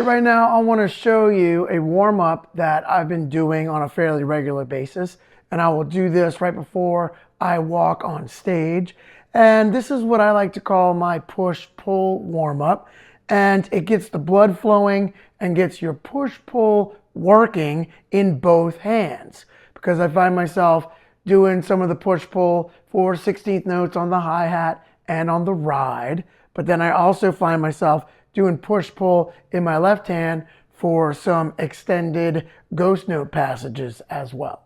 right now I want to show you a warm-up that I've been doing on a fairly regular basis, and I will do this right before I walk on stage. And this is what I like to call my push-pull warm-up, and it gets the blood flowing and gets your push-pull working in both hands, because I find myself doing some of the push-pull for 16th notes on the hi-hat and on the ride, but then I also find myself doing push-pull in my left hand for some extended ghost note passages as well.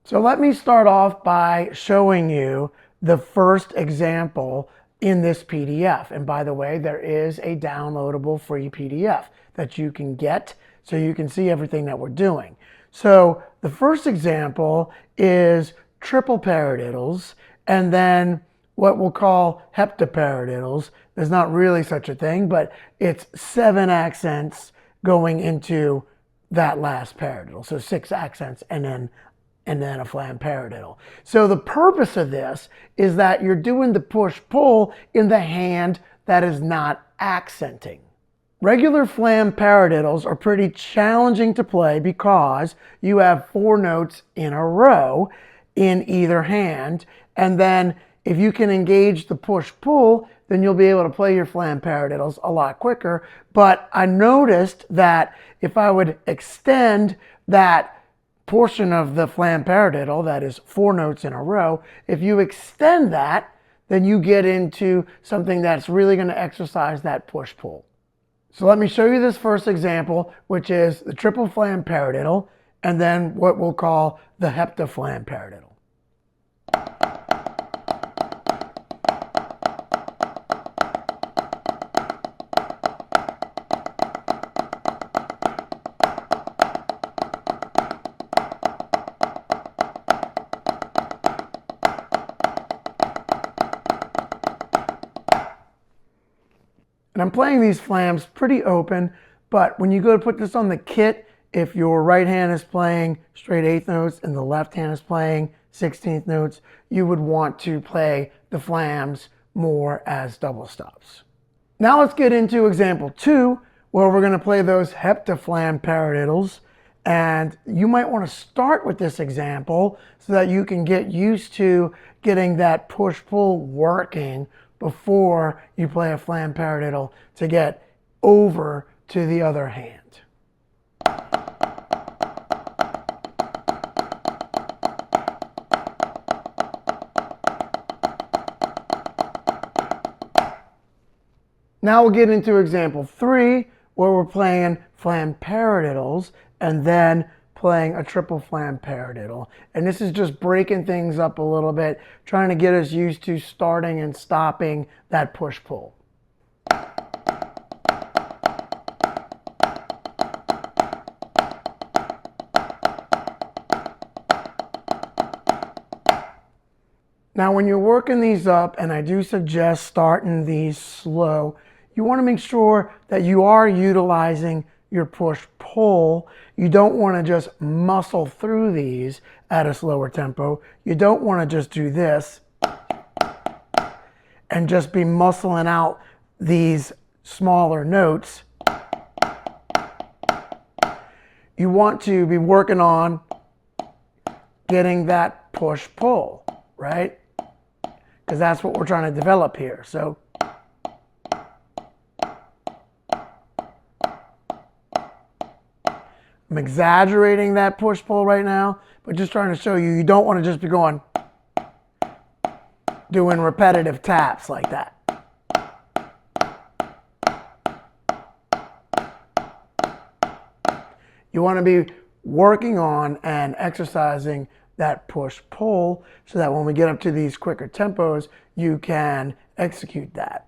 So let me start off by showing you the first example in this PDF. And by the way, there is a downloadable free PDF that you can get so you can see everything that we're doing. So the first example is triple paradiddles, and then what we'll call heptaparadiddles. There's not really such a thing, but it's 7 accents going into that last paradiddle. So 6 accents and then a flam paradiddle. So the purpose of this is that you're doing the push-pull in the hand that is not accenting. Regular flam paradiddles are pretty challenging to play because you have 4 notes in a row in either hand, and then if you can engage the push-pull, then you'll be able to play your flam paradiddles a lot quicker. But I noticed that if I would extend that portion of the flam paradiddle, that is 4 notes in a row, if you extend that, then you get into something that's really going to exercise that push-pull. So let me show you this first example, which is the triple flam paradiddle, and then what we'll call the heptaflam paradiddle. And I'm playing these flams pretty open, but when you go to put this on the kit, if your right hand is playing straight 8th notes and the left hand is playing 16th notes, you would want to play the flams more as double stops. Now let's get into example 2, where we're going to play those heptaflam paradiddles. And you might want to start with this example so that you can get used to getting that push-pull working before you play a flam paradiddle to get over to the other hand. Now we'll get into example 3, where we're playing flam paradiddles and then playing a triple flam paradiddle. And this is just breaking things up a little bit, trying to get us used to starting and stopping that push-pull. Now when you're working these up, and I do suggest starting these slow, you want to make sure that you are utilizing your push-pull. You don't want to just muscle through these at a slower tempo. You don't want to just do this and just be muscling out these smaller notes. You want to be working on getting that push-pull, right? Because that's what we're trying to develop here. So I'm exaggerating that push-pull right now, but just trying to show you, you don't want to just be going, doing repetitive taps like that. You want to be working on and exercising that push-pull so that when we get up to these quicker tempos, you can execute that.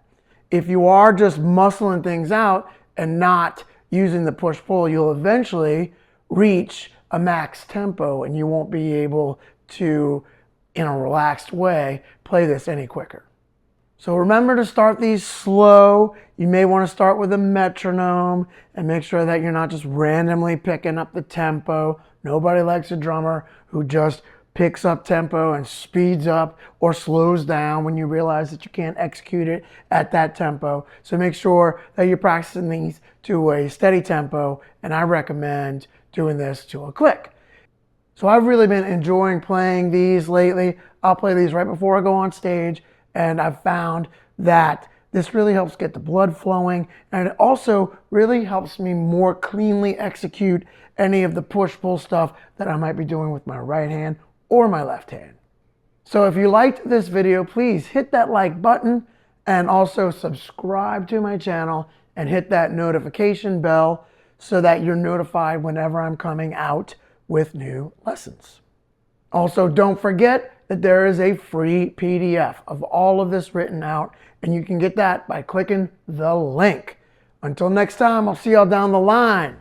If you are just muscling things out and not using the push-pull, you'll eventually reach a max tempo and you won't be able to, in a relaxed way, play this any quicker. So remember to start these slow. You may want to start with a metronome and make sure that you're not just randomly picking up the tempo. Nobody likes a drummer who just picks up tempo and speeds up or slows down when you realize that you can't execute it at that tempo. So make sure that you're practicing these to a steady tempo, and I recommend doing this to a click. So I've really been enjoying playing these lately. I'll play these right before I go on stage, and I've found that this really helps get the blood flowing, and it also really helps me more cleanly execute any of the push-pull stuff that I might be doing with my right hand or my left hand. So if you liked this video, please hit that like button and also subscribe to my channel and hit that notification bell so that you're notified whenever I'm coming out with new lessons. Also, don't forget that there is a free PDF of all of this written out, and you can get that by clicking the link. Until next time, I'll see y'all down the line.